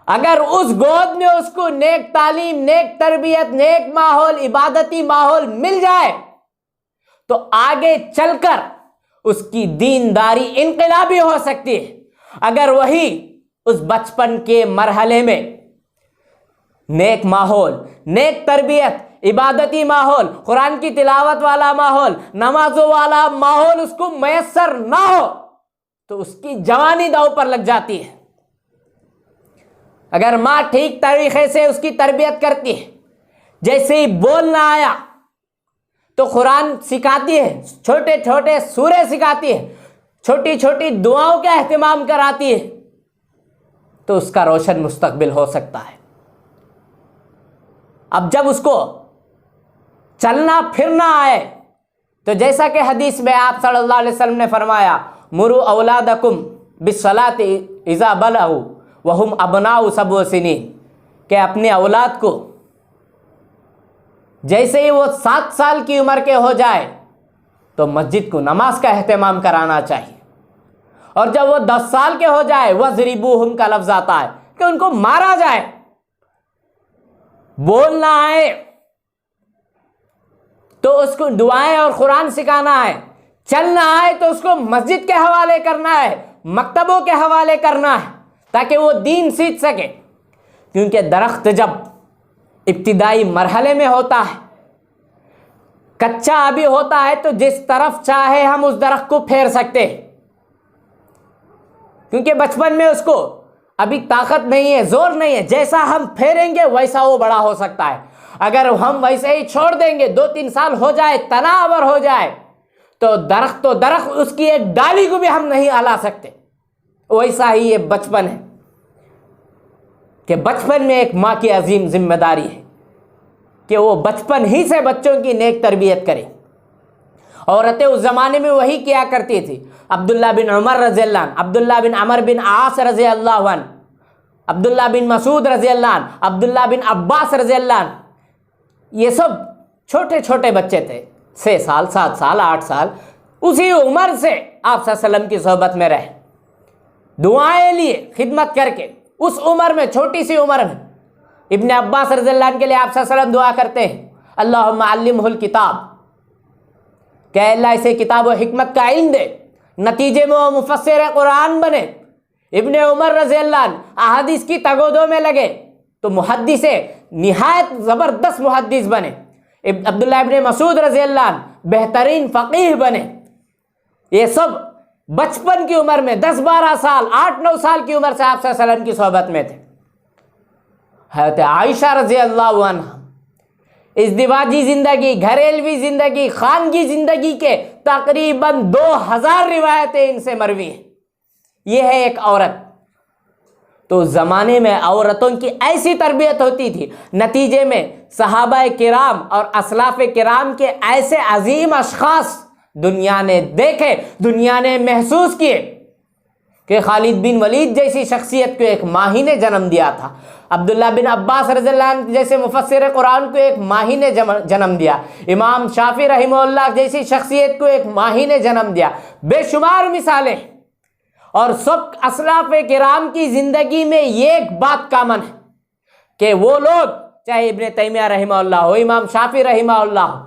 اگر اس گود میں اس کو نیک تعلیم، نیک تربیت، نیک ماحول، عبادتی ماحول مل جائے تو آگے چل کر اس کی دینداری انقلابی ہو سکتی ہے. اگر وہی اس بچپن کے مرحلے میں نیک ماحول، نیک تربیت، عبادتی ماحول، قرآن کی تلاوت والا ماحول، نمازوں والا ماحول اس کو میسر نہ ہو تو اس کی جوانی داؤ پر لگ جاتی ہے. اگر ماں ٹھیک طریقے سے اس کی تربیت کرتی ہے، جیسے ہی بولنا آیا تو قرآن سکھاتی ہے، چھوٹے چھوٹے سورے سکھاتی ہے، چھوٹی چھوٹی دعاؤں کا اہتمام کراتی ہے، تو اس کا روشن مستقبل ہو سکتا ہے. اب جب اس کو چلنا پھرنا آئے تو جیسا کہ حدیث میں آپ صلی اللہ علیہ وسلم نے فرمایا، مروا اولادکم بالصلاۃ اذا بلغوا وهم ابناء 7 سنین، کہ اپنے اولاد کو جیسے ہی وہ 7 سال کی عمر کے ہو جائے تو مسجد کو نماز کا اہتمام کرانا چاہیے. اور جب وہ 10 سال کے ہو جائے وَضْرِبُوهُمْ کا لفظ آتا ہے کہ ان کو مارا جائے، بولنا آئے تو اس کو دعائیں اور قرآن سکھانا ہے، چلنا آئے تو اس کو مسجد کے حوالے کرنا ہے، مکتبوں کے حوالے کرنا ہے تاکہ وہ دین سیکھ سکے۔ کیونکہ درخت جب ابتدائی مرحلے میں ہوتا ہے، کچا ابھی ہوتا ہے، تو جس طرف چاہے ہم اس درخت کو پھیر سکتے ہیں، کیونکہ بچپن میں اس کو ابھی طاقت نہیں ہے، زور نہیں ہے، جیسا ہم پھیریں گے ویسا وہ بڑا ہو سکتا ہے۔ اگر ہم ویسے ہی چھوڑ دیں گے، 2-3 سال ہو جائے، تناور ہو جائے، تو درخت اس کی ایک ڈالی کو بھی ہم نہیں ہلا سکتے۔ ویسا ہی یہ بچپن ہے کہ بچپن میں ایک ماں کی عظیم ذمہ داری ہے کہ وہ بچپن ہی سے بچوں کی نیک تربیت کرے۔ عورتیں اس زمانے میں وہی کیا کرتی تھی۔ عبداللہ بن عمر رضی اللہ عنہ، عبداللہ بن عمر بن عاص رضی اللہ عنہ، عبداللہ بن مسعود رضی اللہ عنہ، عبداللہ بن عباس رضی اللہ عنہ، یہ سب چھوٹے چھوٹے بچے تھے، 6 سال 7 سال 8 سال، اسی عمر سے آپ صلی اللہ علیہ وسلم کی صحبت میں رہے، دعائیں لیے، خدمت کر کے، اس عمر میں، چھوٹی سی عمر میں۔ ابن عباس رضی اللہ عنہ کے لیے آپ صلی اللہ علیہ وسلم دعا کرتے ہیں، اللہم علمہ الکتاب، کہ اللہ اسے کتاب و حکمت کا علم دے، نتیجے میں وہ مفسر قرآن بنے۔ ابن عمر رضی اللہ عنہ احادیث کی تگودوں میں لگے تو محدث، نہایت زبردست محدث بنے۔ عبداللہ ابن مسعود رضی اللہ عنہ بہترین فقیہ بنے۔ یہ سب بچپن کی عمر میں، 10-12 سال 8-9 سال کی عمر سے آپ صلی اللہ علیہ وسلم کی صحبت میں تھے۔ حضرت عائشہ رضی اللہ عنہ ازدواجی زندگی، گھریلوی زندگی، خانگی زندگی کے تقریباً 2000 روایتیں ان سے مروی ہیں۔ یہ ہے ایک عورت۔ تو اس زمانے میں عورتوں کی ایسی تربیت ہوتی تھی، نتیجے میں صحابہ کرام اور اسلاف کرام کے ایسے عظیم اشخاص دنیا نے دیکھے، دنیا نے محسوس کیے، کہ خالد بن ولید جیسی شخصیت کو ایک ماہی نے جنم دیا تھا، عبداللہ بن عباس رضی اللہ عنہ جیسے مفسر قرآن کو ایک ماہی نے جنم دیا، امام شافعی رحمہ اللہ جیسی شخصیت کو ایک ماہی نے جنم دیا، بے شمار مثالیں۔ اور سب اسلاف کرام کی زندگی میں یہ ایک بات کامن ہے کہ وہ لوگ، چاہے ابن تیمیہ رحمہ اللہ ہو، امام شافعی رحمہ اللہ ہو،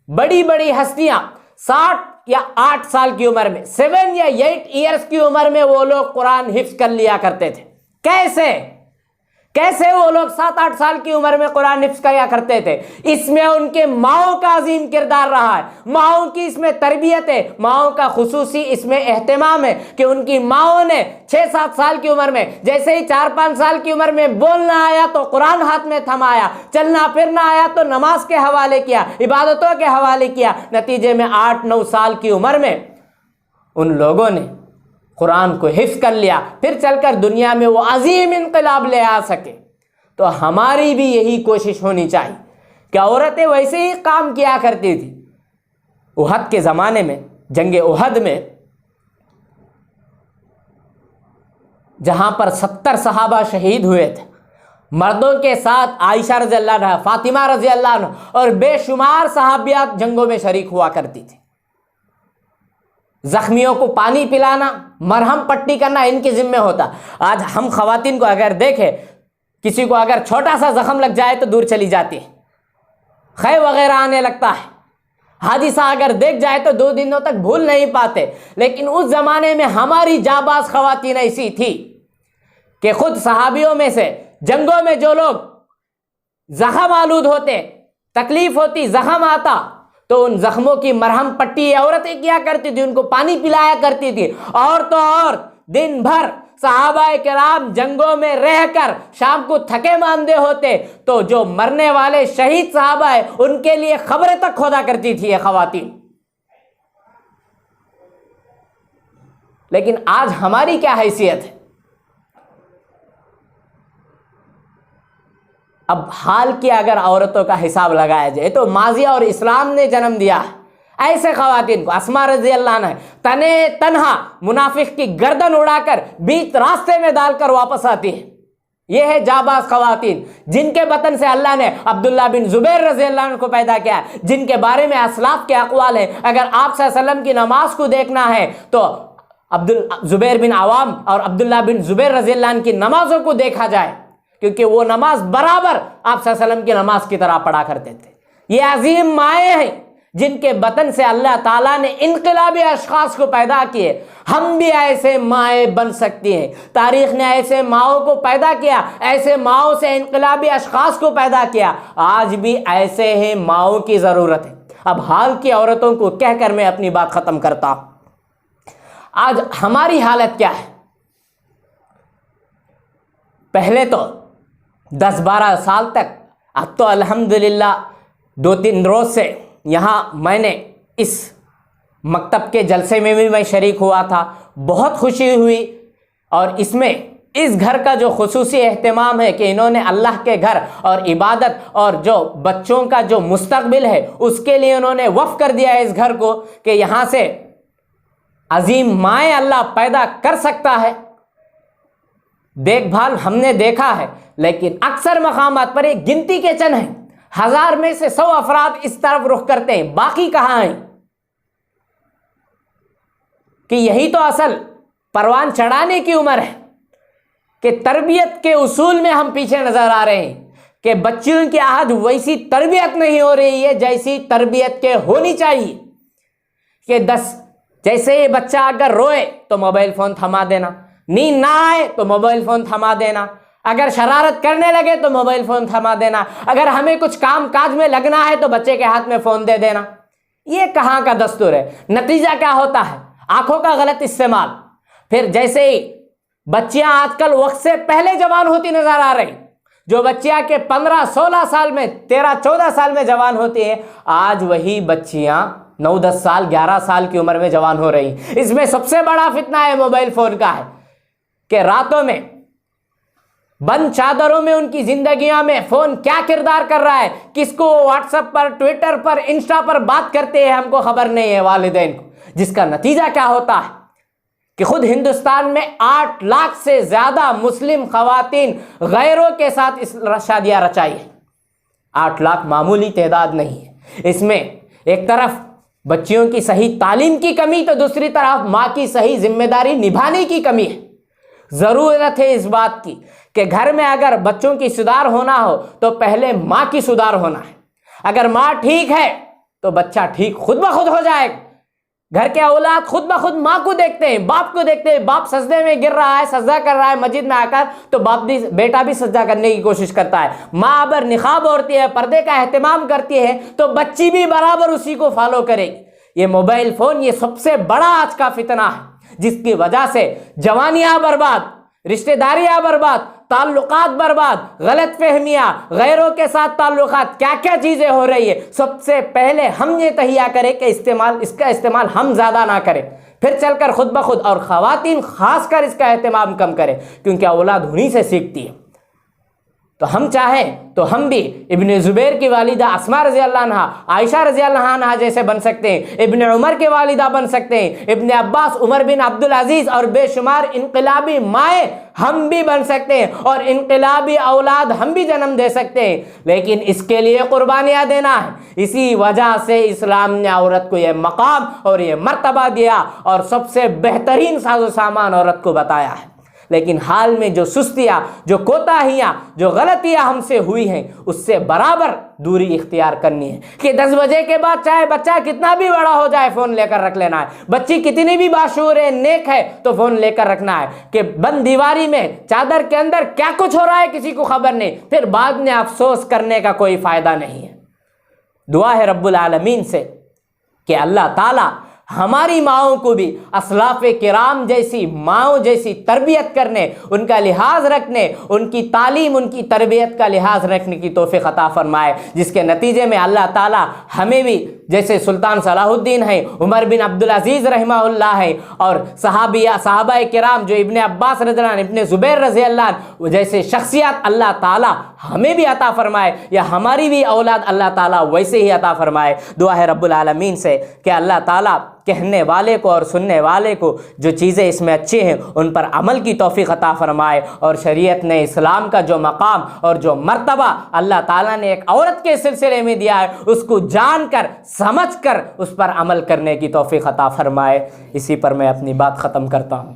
بڑی بڑی ہستیاں 60 یا 8 سال کی عمر میں، 7 یا 8 ایئرس کی عمر میں وہ لوگ قرآن حفظ کر لیا کرتے تھے۔ کیسے وہ لوگ 7-8 سال کی عمر میں قرآن حفظ کیا کرتے تھے؟ اس میں ان کے ماؤں کا عظیم کردار رہا ہے، ماؤں کی اس میں تربیت ہے، ماؤں کا خصوصی اس میں اہتمام ہے کہ ان کی ماؤں نے 6-7 سال کی عمر میں، جیسے ہی 4-5 سال کی عمر میں بولنا آیا تو قرآن ہاتھ میں تھمایا، چلنا پھرنا آیا تو نماز کے حوالے کیا، عبادتوں کے حوالے کیا۔ نتیجے میں 8-9 سال کی عمر میں ان لوگوں نے قرآن کو حفظ کر لیا، پھر چل کر دنیا میں وہ عظیم انقلاب لے آ سکے۔ تو ہماری بھی یہی کوشش ہونی چاہیے کہ عورتیں ویسے ہی کام کیا کرتی تھی۔ احد کے زمانے میں، جنگ احد میں، جہاں پر 70 صحابہ شہید ہوئے تھے، مردوں کے ساتھ عائشہ رضی اللہ عنہ، فاطمہ رضی اللہ عنہ اور بے شمار صحابیات جنگوں میں شریک ہوا کرتی تھی۔ زخمیوں کو پانی پلانا، مرہم پٹی کرنا ان کے ذمہ ہوتا۔ آج ہم خواتین کو اگر دیکھیں، کسی کو اگر چھوٹا سا زخم لگ جائے تو دور چلی جاتی ہے، خے وغیرہ آنے لگتا ہے، حادثہ اگر دیکھ جائے تو 2 دنوں تک بھول نہیں پاتے۔ لیکن اس زمانے میں ہماری جانباز خواتین ایسی تھی کہ خود صحابیوں میں سے جنگوں میں جو لوگ زخم آلود ہوتے، تکلیف ہوتی، زخم آتا، تو ان زخموں کی مرہم پٹی عورتیں کیا کرتی تھی، ان کو پانی پلایا کرتی تھی۔ اور تو اور دن بھر صحابہ کرام جنگوں میں رہ کر شام کو تھکے ماندے ہوتے، تو جو مرنے والے شہید صحابہ ہیں ان کے لیے خبریں تک کھودا کرتی تھی یہ خواتین۔ لیکن آج ہماری کیا حیثیت ہے؟ اب حال کی اگر عورتوں کا حساب لگایا جائے تو ماضی اور اسلام نے جنم دیا ہے ایسے خواتین کو۔ اسماء رضی اللہ عنہ تنے تنہا منافق کی گردن اڑا کر بیچ راستے میں ڈال کر واپس آتی ہے۔ یہ ہے جانباز خواتین جن کے بطن سے اللہ نے عبداللہ بن زبیر رضی اللہ عنہ کو پیدا کیا، جن کے بارے میں اسلاف کے اقوال ہیں۔ اگر آپ صلی اللہ علیہ وسلم کی نماز کو دیکھنا ہے تو زبیر بن عوام اور عبداللہ بن زبیر رضی اللہ عنہ کی نمازوں کو دیکھا جائے، کیونکہ وہ نماز برابر آپ صلی اللہ علیہ وسلم کی نماز کی طرح پڑھا کرتے تھے۔ یہ عظیم مائیں ہیں جن کے بطن سے اللہ تعالیٰ نے انقلابی اشخاص کو پیدا کیے۔ ہم بھی ایسے مائیں بن سکتی ہیں، تاریخ نے ایسے ماؤں کو پیدا کیا، ایسے ماؤں سے انقلابی اشخاص کو پیدا کیا، آج بھی ایسے ہیں ماؤں کی ضرورت ہے۔ اب حال کی عورتوں کو کہہ کر میں اپنی بات ختم کرتا ہوں۔ آج ہماری حالت کیا ہے؟ پہلے تو 10-12 سال تک، اب تو الحمدللہ 2-3 روز سے یہاں میں نے اس مکتب کے جلسے میں بھی میں شریک ہوا تھا، بہت خوشی ہوئی، اور اس میں اس گھر کا جو خصوصی اہتمام ہے کہ انہوں نے اللہ کے گھر اور عبادت اور جو بچوں کا جو مستقبل ہے اس کے لیے انہوں نے وقف کر دیا ہے اس گھر کو، کہ یہاں سے عظیم مائیں اللہ پیدا کر سکتا ہے۔ دیکھ بھال ہم نے دیکھا ہے، لیکن اکثر مقامات پر ایک گنتی کے چند ہیں، 1000 میں سے 100 افراد اس طرف رخ کرتے ہیں، باقی کہاں ہیں؟ کہ یہی تو اصل پروان چڑھانے کی عمر ہے، کہ تربیت کے اصول میں ہم پیچھے نظر آ رہے ہیں، کہ بچیوں کی آج ویسی تربیت نہیں ہو رہی ہے جیسی تربیت کے ہونی چاہیے، کہ جیسے یہ بچہ اگر روئے تو موبائل فون تھما دینا، نیند نہ آئے تو موبائل فون تھما دینا، اگر شرارت کرنے لگے تو موبائل فون تھما دینا، اگر ہمیں کچھ کام کاج میں لگنا ہے تو بچے کے ہاتھ میں فون دے دینا۔ یہ کہاں کا دستور ہے؟ نتیجہ کیا ہوتا ہے؟ آنکھوں کا غلط استعمال۔ پھر جیسے ہی بچیاں آج کل وقت سے پہلے جوان ہوتی نظر آ رہی، جو بچیاں کے 15-16 سال میں 13-14 سال میں جوان ہوتی ہیں، آج وہی بچیاں 9-10 سال 11 سال کی عمر میں جوان ہو رہی۔ اس میں سب سے بڑا فتنہ ہے موبائل فون کا ہے، کہ راتوں میں بند چادروں میں ان کی زندگیوں میں فون کیا کردار کر رہا ہے، کس کو واٹس ایپ پر، ٹویٹر پر، انسٹا پر بات کرتے ہیں ہم کو خبر نہیں ہے والدین کو، جس کا نتیجہ کیا ہوتا ہے کہ خود ہندوستان میں 8 لاکھ سے زیادہ مسلم خواتین غیروں کے ساتھ شادیاں رچائی ہیں۔ 8 لاکھ معمولی تعداد نہیں ہے۔ اس میں ایک طرف بچیوں کی صحیح تعلیم کی کمی، تو دوسری طرف ماں کی صحیح ذمہ داری نبھانے کی کمی ہے۔ ضرورت ہے اس بات کی کہ گھر میں اگر بچوں کی سدھار ہونا ہو تو پہلے ماں کی سدھار ہونا ہے۔ اگر ماں ٹھیک ہے تو بچہ ٹھیک خود بخود ہو جائے گا۔ گھر کے اولاد خود بخود ماں کو دیکھتے ہیں، باپ کو دیکھتے ہیں، باپ سجدے میں گر رہا ہے، سجدہ کر رہا ہے مسجد میں آ کر، تو بیٹا بھی سجدہ کرنے کی کوشش کرتا ہے۔ ماں اگر نقاب اوڑھتی ہے، پردے کا اہتمام کرتی ہے، تو بچی بھی برابر اسی کو فالو کرے گی۔ یہ موبائل فون یہ سب سے بڑا آج کا فتنہ ہے، جس کی وجہ سے جوانیاں برباد، رشتہ داریاں برباد، تعلقات برباد، غلط فہمیاں، غیروں کے ساتھ تعلقات، کیا کیا چیزیں ہو رہی ہے۔ سب سے پہلے ہم یہ تہیہ کریں کہ اس کا استعمال ہم زیادہ نہ کریں، پھر چل کر خود بخود، اور خواتین خاص کر اس کا اہتمام کم کریں، کیونکہ اولاد انہی سے سیکھتی ہے۔ تو ہم چاہیں تو ہم بھی ابن زبیر کی والدہ اسماء رضی اللہ عنہ، عائشہ رضی اللہ عنہ جیسے بن سکتے ہیں، ابن عمر کے والدہ بن سکتے ہیں، ابن عباس، عمر بن عبدالعزیز اور بے شمار انقلابی مائیں ہم بھی بن سکتے ہیں، اور انقلابی اولاد ہم بھی جنم دے سکتے ہیں، لیکن اس کے لیے قربانیاں دینا ہے۔ اسی وجہ سے اسلام نے عورت کو یہ مقام اور یہ مرتبہ دیا، اور سب سے بہترین ساز و سامان عورت کو بتایا ہے۔ لیکن حال میں جو سستیاں، جو کوتاہیاں، جو غلطیاں ہم سے ہوئی ہیں، اس سے برابر دوری اختیار کرنی ہے، کہ 10 بجے کے بعد چاہے بچہ کتنا بھی بڑا ہو جائے فون لے کر رکھ لینا ہے، بچی کتنی بھی باشعور ہے، نیک ہے، تو فون لے کر رکھنا ہے، کہ بند دیواری میں چادر کے اندر کیا کچھ ہو رہا ہے کسی کو خبر نہیں، پھر بعد میں افسوس کرنے کا کوئی فائدہ نہیں ہے۔ دعا ہے رب العالمین سے کہ اللہ تعالیٰ ہماری ماؤں کو بھی اسلاف کرام جیسی ماؤں جیسی تربیت کرنے، ان کا لحاظ رکھنے، ان کی تعلیم، ان کی تربیت کا لحاظ رکھنے کی توفیق عطا فرمائے، جس کے نتیجے میں اللہ تعالیٰ ہمیں بھی جیسے سلطان صلاح الدین ہیں، عمر بن عبدالعزیز رحمہ اللہ ہیں، اور صحابہ کرام جو ابن عباس رضی اللہ عنہ، ابن زبیر رضی اللہ عنہ جیسے شخصیات اللہ تعالیٰ ہمیں بھی عطا فرمائے، یا ہماری بھی اولاد اللہ تعالیٰ ویسے ہی عطا فرمائے۔ دعا ہے رب العالمین سے کہ اللہ تعالیٰ کہنے والے کو اور سننے والے کو جو چیزیں اس میں اچھی ہیں ان پر عمل کی توفیق عطا فرمائے، اور شریعت نے اسلام کا جو مقام اور جو مرتبہ اللہ تعالیٰ نے ایک عورت کے سلسلے میں دیا ہے اس کو جان کر سمجھ کر اس پر عمل کرنے کی توفیق عطا فرمائے۔ اسی پر میں اپنی بات ختم کرتا ہوں۔